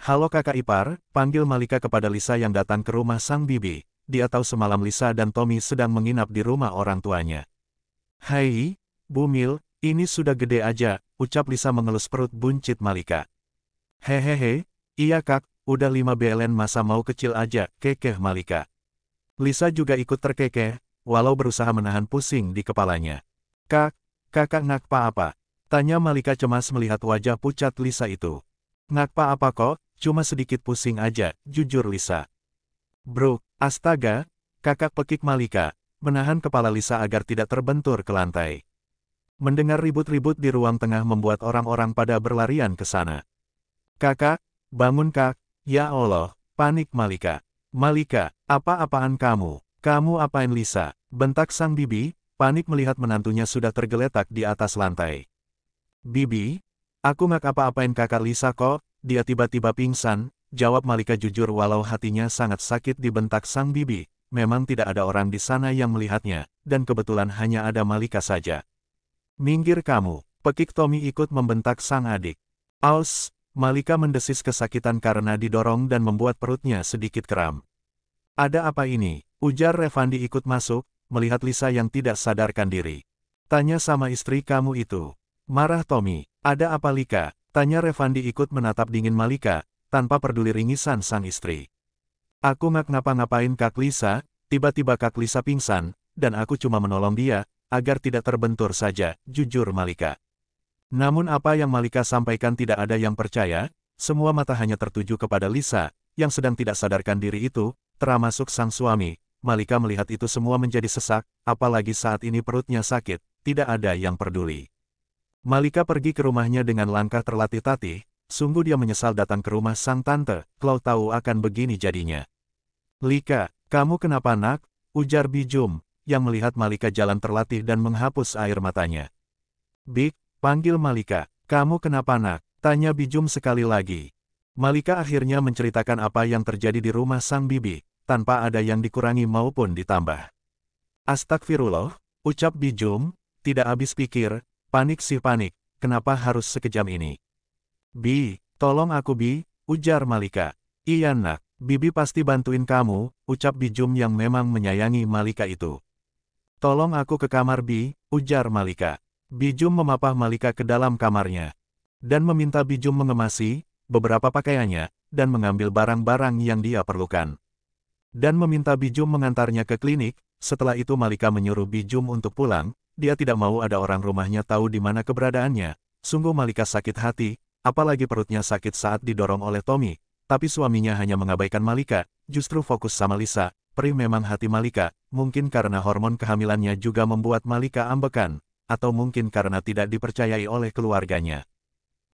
Halo kakak ipar, panggil Malika kepada Lisa yang datang ke rumah sang bibi. Dia tahu semalam Lisa dan Tommy sedang menginap di rumah orang tuanya. Hai, Bu Mil, ini sudah gede aja, ucap Lisa mengelus perut buncit Malika. Hehehe, iya kak, udah 5 bulan masa mau kecil aja, kekeh Malika. Lisa juga ikut terkekeh, walau berusaha menahan pusing di kepalanya. Kakak ngapa apa? Tanya Malika cemas melihat wajah pucat Lisa itu. Ngapa apa kok, cuma sedikit pusing aja, jujur Lisa. Bro, astaga, kakak pekik Malika, menahan kepala Lisa agar tidak terbentur ke lantai. Mendengar ribut-ribut di ruang tengah membuat orang-orang pada berlarian ke sana. Kakak, bangun kak, ya Allah, panik Malika. Malika, apa-apaan kamu? Kamu apain Lisa? Bentak sang bibi, panik melihat menantunya sudah tergeletak di atas lantai. Bibi, aku nggak apa-apain kakak Lisa kok, dia tiba-tiba pingsan, jawab Malika jujur walau hatinya sangat sakit dibentak sang bibi. Memang tidak ada orang di sana yang melihatnya, dan kebetulan hanya ada Malika saja. Minggir kamu, pekik Tommy ikut membentak sang adik. Aus, Malika mendesis kesakitan karena didorong dan membuat perutnya sedikit kram. Ada apa ini? Ujar Revandi ikut masuk, melihat Lisa yang tidak sadarkan diri. Tanya sama istri kamu itu. Marah Tommy, ada apa Lika? Tanya Revandi ikut menatap dingin Malika, tanpa peduli ringisan sang istri. Aku nggak ngapa-ngapain Kak Lisa, tiba-tiba Kak Lisa pingsan, dan aku cuma menolong dia, agar tidak terbentur saja, jujur Malika. Namun apa yang Malika sampaikan tidak ada yang percaya, semua mata hanya tertuju kepada Lisa, yang sedang tidak sadarkan diri itu, termasuk sang suami. Malika melihat itu semua menjadi sesak, apalagi saat ini perutnya sakit, tidak ada yang peduli. Malika pergi ke rumahnya dengan langkah terlatih-tatih, sungguh dia menyesal datang ke rumah sang tante, kalau tahu akan begini jadinya. Lika, kamu kenapa nak? Ujar Bijum, yang melihat Malika jalan terlatih dan menghapus air matanya. Bik, panggil Malika, kamu kenapa nak? Tanya Bijum sekali lagi. Malika akhirnya menceritakan apa yang terjadi di rumah sang bibi, tanpa ada yang dikurangi maupun ditambah. Astagfirullah, ucap Bijum, tidak habis pikir. Panik sih panik, kenapa harus sekejam ini? Bi, tolong aku Bi, ujar Malika. Iya nak, Bibi pasti bantuin kamu, ucap Bijum yang memang menyayangi Malika itu. Tolong aku ke kamar Bi, ujar Malika. Bijum memapah Malika ke dalam kamarnya. Dan meminta Bijum mengemasi beberapa pakaiannya, dan mengambil barang-barang yang dia perlukan. Dan meminta Bijum mengantarnya ke klinik, setelah itu Malika menyuruh Bijum untuk pulang. Dia tidak mau ada orang rumahnya tahu di mana keberadaannya. Sungguh Malika sakit hati, apalagi perutnya sakit saat didorong oleh Tommy. Tapi suaminya hanya mengabaikan Malika, justru fokus sama Lisa. Perih memang hati Malika, mungkin karena hormon kehamilannya juga membuat Malika ambekan, atau mungkin karena tidak dipercayai oleh keluarganya.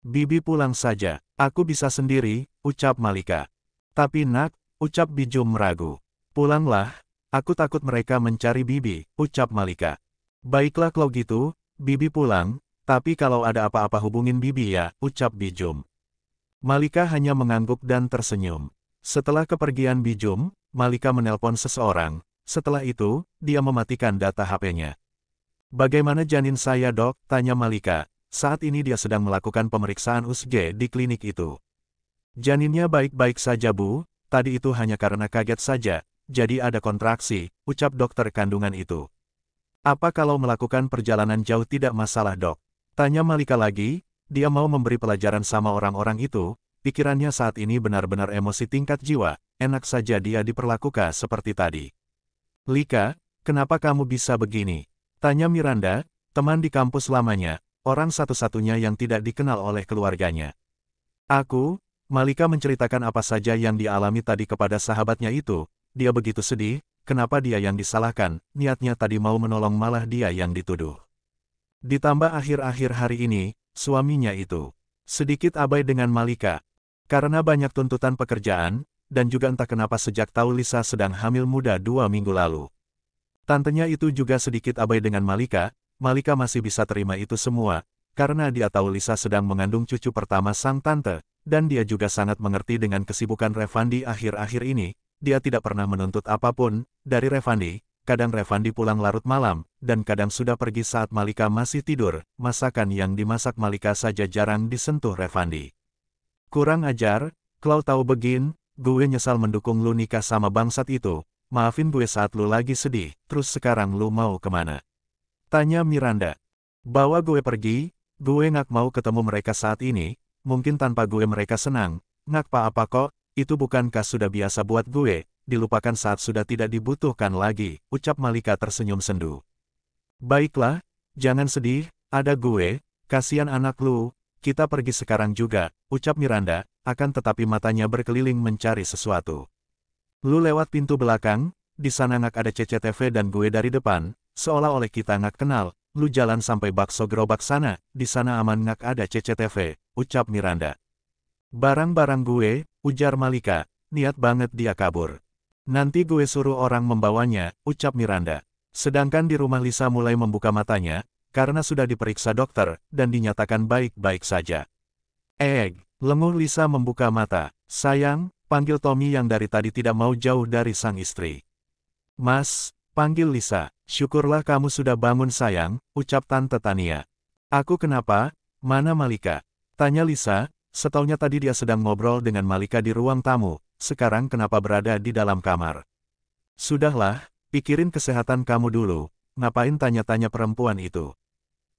Bibi pulang saja, aku bisa sendiri, ucap Malika. Tapi nak, ucap Bijum meragu. Pulanglah, aku takut mereka mencari Bibi, ucap Malika. Baiklah kalau gitu, Bibi pulang, tapi kalau ada apa-apa hubungin Bibi ya, ucap Bijum. Malika hanya mengangguk dan tersenyum. Setelah kepergian Bijum, Malika menelpon seseorang, setelah itu, dia mematikan data HP-nya. Bagaimana janin saya dok? Tanya Malika, saat ini dia sedang melakukan pemeriksaan USG di klinik itu. Janinnya baik-baik saja Bu, tadi itu hanya karena kaget saja, jadi ada kontraksi, ucap dokter kandungan itu. Apa kalau melakukan perjalanan jauh tidak masalah dok? Tanya Malika lagi, dia mau memberi pelajaran sama orang-orang itu, pikirannya saat ini benar-benar emosi tingkat jiwa, enak saja dia diperlakukan seperti tadi. Lika, kenapa kamu bisa begini? Tanya Miranda, teman di kampus lamanya, orang satu-satunya yang tidak dikenal oleh keluarganya. Malika menceritakan apa saja yang dialami tadi kepada sahabatnya itu, dia begitu sedih. Kenapa dia yang disalahkan, niatnya tadi mau menolong malah dia yang dituduh. Ditambah akhir-akhir hari ini, suaminya itu sedikit abai dengan Malika. Karena banyak tuntutan pekerjaan, dan juga entah kenapa sejak tahu Lisa sedang hamil muda 2 minggu lalu. Tantenya itu juga sedikit abai dengan Malika, Malika masih bisa terima itu semua, karena dia tahu Lisa sedang mengandung cucu pertama sang tante, dan dia juga sangat mengerti dengan kesibukan Revandi akhir-akhir ini. Dia tidak pernah menuntut apapun dari Revandi, kadang Revandi pulang larut malam, dan kadang sudah pergi saat Malika masih tidur, masakan yang dimasak Malika saja jarang disentuh Revandi. Kurang ajar, Kalau tahu begin, gue nyesal mendukung lu nikah sama bangsat itu. Maafin gue saat lu lagi sedih, terus sekarang lu mau kemana? Tanya Miranda. Bawa gue pergi, gue nggak mau ketemu mereka saat ini, mungkin tanpa gue mereka senang. Nggak apa-apa kok, itu bukankah sudah biasa buat gue, dilupakan saat sudah tidak dibutuhkan lagi, ucap Malika tersenyum sendu. Baiklah, jangan sedih, ada gue, kasihan anak lu, kita pergi sekarang juga, ucap Miranda, akan tetapi matanya berkeliling mencari sesuatu. Lu lewat pintu belakang, di sana nggak ada CCTV dan gue dari depan, seolah-olah kita nggak kenal, lu jalan sampai bakso gerobak sana, di sana aman nggak ada CCTV, ucap Miranda. Barang-barang gue, ujar Malika, niat banget dia kabur. Nanti gue suruh orang membawanya, ucap Miranda. Sedangkan di rumah Lisa mulai membuka matanya, karena sudah diperiksa dokter, dan dinyatakan baik-baik saja. Lenguh Lisa membuka mata. Sayang, panggil Tommy yang dari tadi tidak mau jauh dari sang istri. Mas, panggil Lisa. Syukurlah kamu sudah bangun sayang, ucap Tante Tania. Aku kenapa? Mana Malika? Tanya Lisa, setaunya tadi dia sedang ngobrol dengan Malika di ruang tamu, sekarang kenapa berada di dalam kamar? Sudahlah, pikirin kesehatan kamu dulu, ngapain tanya-tanya perempuan itu?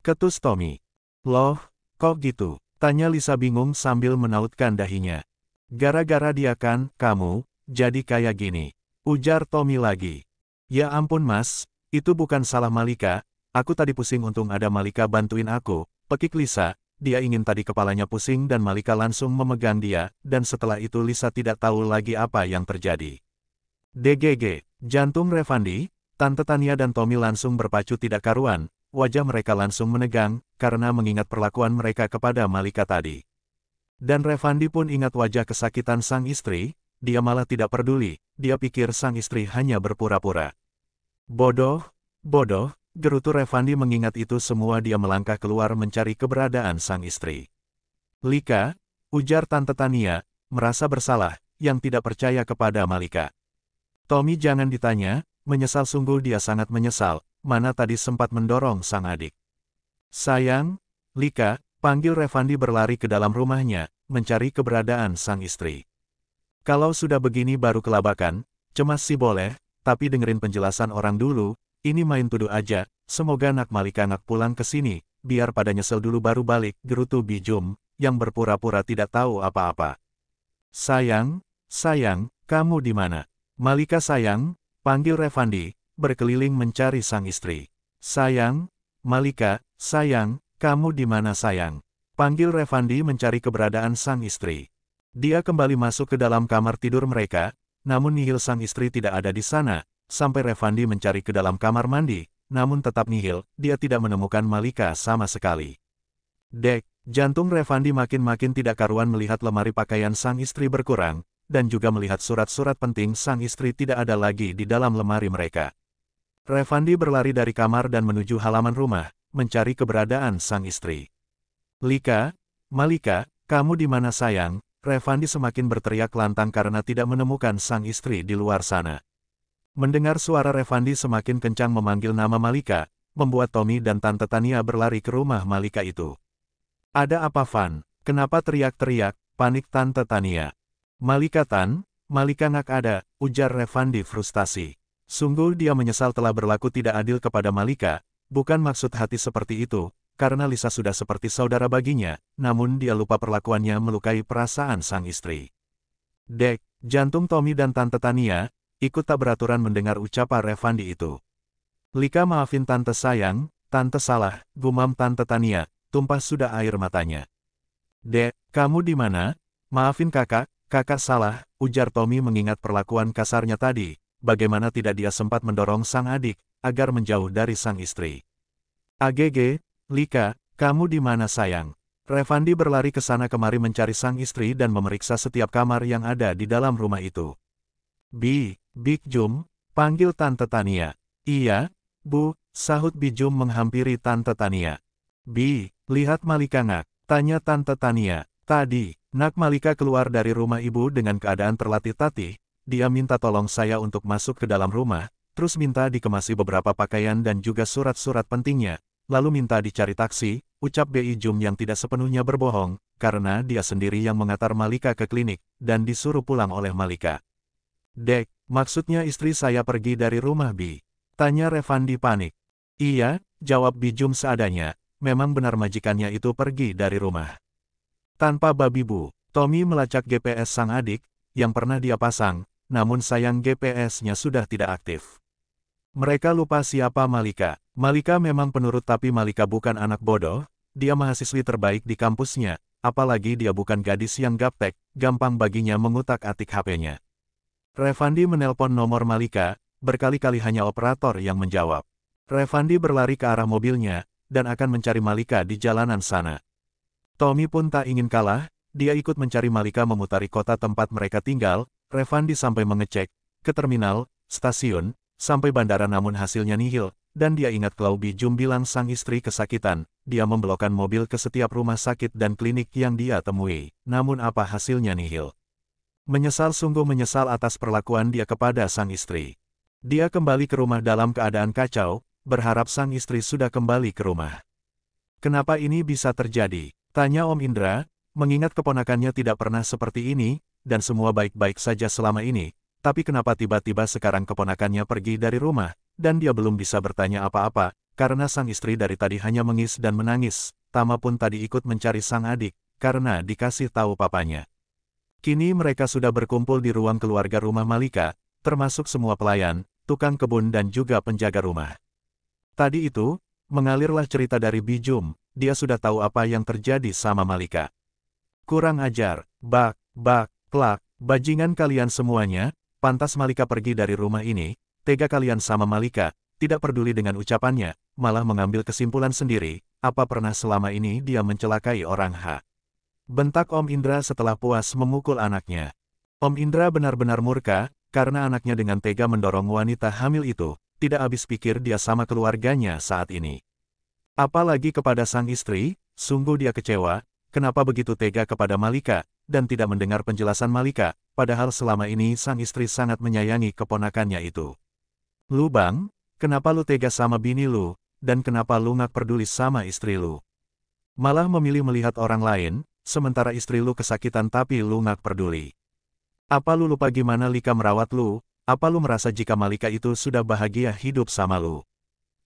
Ketus Tommy. Loh, kok gitu? Tanya Lisa bingung sambil menautkan dahinya. Gara-gara dia kan, kamu, jadi kayak gini. Ujar Tommy lagi. Ya ampun mas, itu bukan salah Malika, aku tadi pusing untung ada Malika bantuin aku, pekik Lisa, dia ingin tadi kepalanya pusing dan Malika langsung memegang dia, dan setelah itu Lisa tidak tahu lagi apa yang terjadi. DGG, jantung Revandi, Tante Tania dan Tommy langsung berpacu tidak karuan, wajah mereka langsung menegang, karena mengingat perlakuan mereka kepada Malika tadi. Dan Revandi pun ingat wajah kesakitan sang istri, dia malah tidak peduli, dia pikir sang istri hanya berpura-pura. Bodoh, gerutu Revandi mengingat itu semua dia melangkah keluar mencari keberadaan sang istri. Lika, ujar Tante Tania, merasa bersalah, yang tidak percaya kepada Malika. Tommy jangan ditanya, menyesal sungguh dia sangat menyesal, mana tadi sempat mendorong sang adik. Sayang, Lika, panggil Revandi berlari ke dalam rumahnya, mencari keberadaan sang istri. Kalau sudah begini baru kelabakan, cemas sih boleh, tapi dengerin penjelasan orang dulu, ini main tuduh aja, semoga nak Malika nak pulang ke sini, biar pada nyesel dulu baru balik, gerutu Bijum, yang berpura-pura tidak tahu apa-apa. Sayang, kamu di mana? Malika sayang, panggil Revandi, berkeliling mencari sang istri. Sayang, Malika, sayang, kamu di mana sayang? Panggil Revandi mencari keberadaan sang istri. Dia kembali masuk ke dalam kamar tidur mereka, namun nihil sang istri tidak ada di sana, sampai Revandi mencari ke dalam kamar mandi, namun tetap nihil, dia tidak menemukan Malika sama sekali. Dek, jantung Revandi makin-makin tidak karuan melihat lemari pakaian sang istri berkurang, dan juga melihat surat-surat penting sang istri tidak ada lagi di dalam lemari mereka. Revandi berlari dari kamar dan menuju halaman rumah, mencari keberadaan sang istri. Lika, Malika, kamu di mana sayang? Revandi semakin berteriak lantang karena tidak menemukan sang istri di luar sana. Mendengar suara Revandi semakin kencang memanggil nama Malika, membuat Tommy dan Tante Tania berlari ke rumah Malika itu. Ada apa Van? Kenapa teriak-teriak? Panik Tante Tania. Malika nggak ada, ujar Revandi frustasi. Sungguh dia menyesal telah berlaku tidak adil kepada Malika, bukan maksud hati seperti itu, karena Lisa sudah seperti saudara baginya, namun dia lupa perlakuannya melukai perasaan sang istri. Dek, jantung Tommy dan Tante Tania, ikut tak beraturan mendengar ucapan Revandi itu. Lika maafin Tante sayang, Tante salah, gumam Tante Tania, tumpah sudah air matanya. Dek, kamu di mana? Maafin kakak salah, ujar Tommy mengingat perlakuan kasarnya tadi, bagaimana tidak dia sempat mendorong sang adik, agar menjauh dari sang istri. AGG, Lika, kamu di mana sayang? Revandi berlari ke sana kemari mencari sang istri dan memeriksa setiap kamar yang ada di dalam rumah itu. Big Jum, panggil Tante Tania. Iya, Bu, sahut Bijum menghampiri Tante Tania. Lihat Malika nak, tanya Tante Tania. Tadi, nak Malika keluar dari rumah ibu dengan keadaan terlatih-tatih, dia minta tolong saya untuk masuk ke dalam rumah, terus minta dikemasi beberapa pakaian dan juga surat-surat pentingnya, lalu minta dicari taksi, ucap Bi Jum yang tidak sepenuhnya berbohong, karena dia sendiri yang mengantar Malika ke klinik, dan disuruh pulang oleh Malika. Dek, maksudnya istri saya pergi dari rumah Bi? Tanya Revandi panik. Iya, jawab Bi Jum seadanya, memang benar majikannya itu pergi dari rumah. Tanpa babi bu, Tommy melacak GPS sang adik, yang pernah dia pasang, namun sayang GPS-nya sudah tidak aktif. Mereka lupa siapa Malika. Malika memang penurut tapi Malika bukan anak bodoh, dia mahasiswi terbaik di kampusnya, apalagi dia bukan gadis yang gaptek, gampang baginya mengutak-atik HP-nya. Revandi menelpon nomor Malika, berkali-kali hanya operator yang menjawab. Revandi berlari ke arah mobilnya, dan akan mencari Malika di jalanan sana. Tommy pun tak ingin kalah, dia ikut mencari Malika memutari kota tempat mereka tinggal. Revandi sampai mengecek, ke terminal, stasiun, sampai bandara namun hasilnya nihil, dan dia ingat kalau Bi Jum bilang sang istri kesakitan, dia memblokkan mobil ke setiap rumah sakit dan klinik yang dia temui, namun apa hasilnya nihil. Menyesal sungguh menyesal atas perlakuan dia kepada sang istri. Dia kembali ke rumah dalam keadaan kacau, berharap sang istri sudah kembali ke rumah. Kenapa ini bisa terjadi? Tanya Om Indra, mengingat keponakannya tidak pernah seperti ini, dan semua baik-baik saja selama ini, tapi kenapa tiba-tiba sekarang keponakannya pergi dari rumah, dan dia belum bisa bertanya apa-apa, karena sang istri dari tadi hanya mengis dan menangis. Tama pun tadi ikut mencari sang adik, karena dikasih tahu papanya. Kini mereka sudah berkumpul di ruang keluarga rumah Malika, termasuk semua pelayan, tukang kebun dan juga penjaga rumah. Tadi itu, mengalirlah cerita dari Bi Jum, dia sudah tahu apa yang terjadi sama Malika. Kurang ajar, bak, plak, bajingan kalian semuanya, pantas Malika pergi dari rumah ini, tega kalian sama Malika, tidak peduli dengan ucapannya, malah mengambil kesimpulan sendiri, apa pernah selama ini dia mencelakai orang Bentak Om Indra setelah puas memukul anaknya. Om Indra benar-benar murka, karena anaknya dengan tega mendorong wanita hamil itu, tidak habis pikir dia sama keluarganya saat ini. Apalagi kepada sang istri, sungguh dia kecewa, kenapa begitu tega kepada Malika, dan tidak mendengar penjelasan Malika, padahal selama ini sang istri sangat menyayangi keponakannya itu. Lu bang, kenapa lu tega sama bini lu, dan kenapa lu nggak peduli sama istri lu? Malah memilih melihat orang lain, sementara istri lu kesakitan tapi lu nggak peduli. Apa lu lupa gimana Lika merawat lu? Apa lu merasa jika Malika itu sudah bahagia hidup sama lu?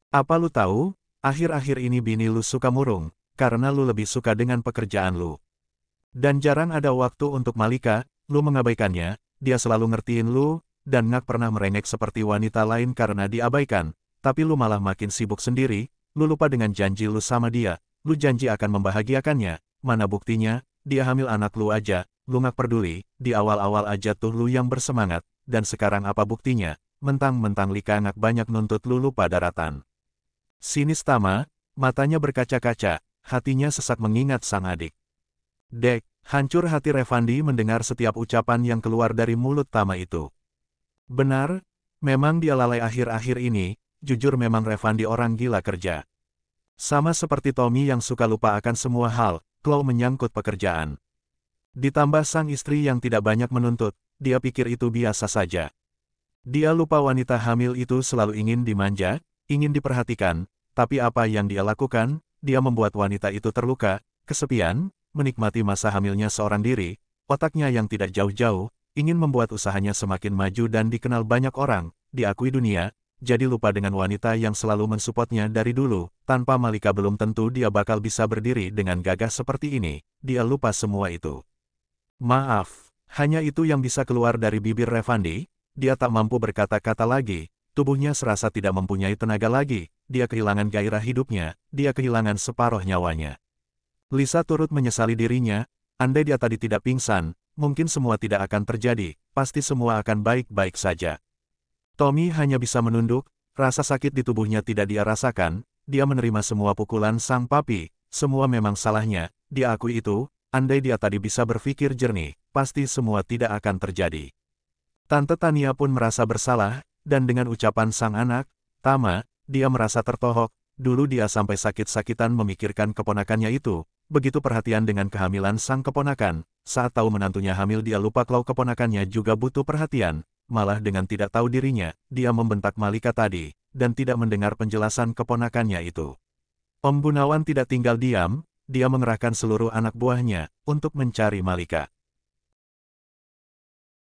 Apa lu tahu, akhir-akhir ini bini lu suka murung, karena lu lebih suka dengan pekerjaan lu. Dan jarang ada waktu untuk Malika, lu mengabaikannya, dia selalu ngertiin lu, dan nggak pernah merengek seperti wanita lain karena diabaikan, tapi lu malah makin sibuk sendiri, lu lupa dengan janji lu sama dia, lu janji akan membahagiakannya, mana buktinya, dia hamil anak lu aja, lu nggak peduli, di awal-awal aja tuh lu yang bersemangat, dan sekarang apa buktinya, mentang-mentang Lika nggak banyak nuntut lu lupa daratan. Sinis Tama, matanya berkaca-kaca, hatinya sesak mengingat sang adik. Dek, hancur hati Revandi mendengar setiap ucapan yang keluar dari mulut Tama itu. Benar, memang dia lalai akhir-akhir ini, jujur memang Revandi orang gila kerja. Sama seperti Tommy yang suka lupa akan semua hal, kalau menyangkut pekerjaan. Ditambah sang istri yang tidak banyak menuntut, dia pikir itu biasa saja. Dia lupa wanita hamil itu selalu ingin dimanja, ingin diperhatikan, tapi apa yang dia lakukan, dia membuat wanita itu terluka, kesepian, menikmati masa hamilnya seorang diri, otaknya yang tidak jauh-jauh, ingin membuat usahanya semakin maju dan dikenal banyak orang, diakui dunia, jadi lupa dengan wanita yang selalu mensupportnya dari dulu, tanpa Malika belum tentu dia bakal bisa berdiri dengan gagah seperti ini, dia lupa semua itu. Maaf, hanya itu yang bisa keluar dari bibir Revandi, dia tak mampu berkata-kata lagi, tubuhnya serasa tidak mempunyai tenaga lagi, dia kehilangan gairah hidupnya, dia kehilangan separuh nyawanya. Lisa turut menyesali dirinya, andai dia tadi tidak pingsan, mungkin semua tidak akan terjadi, pasti semua akan baik-baik saja. Tommy hanya bisa menunduk, rasa sakit di tubuhnya tidak dia rasakan, dia menerima semua pukulan sang papi, semua memang salahnya, dia akui itu, andai dia tadi bisa berpikir jernih, pasti semua tidak akan terjadi. Tante Tania pun merasa bersalah, dan dengan ucapan sang anak, Tama, dia merasa tertohok, dulu dia sampai sakit-sakitan memikirkan keponakannya itu, begitu perhatian dengan kehamilan sang keponakan, saat tahu menantunya hamil dia lupa kalau keponakannya juga butuh perhatian, malah dengan tidak tahu dirinya, dia membentak Malika tadi, dan tidak mendengar penjelasan keponakannya itu. Om Gunawan tidak tinggal diam, dia mengerahkan seluruh anak buahnya untuk mencari Malika.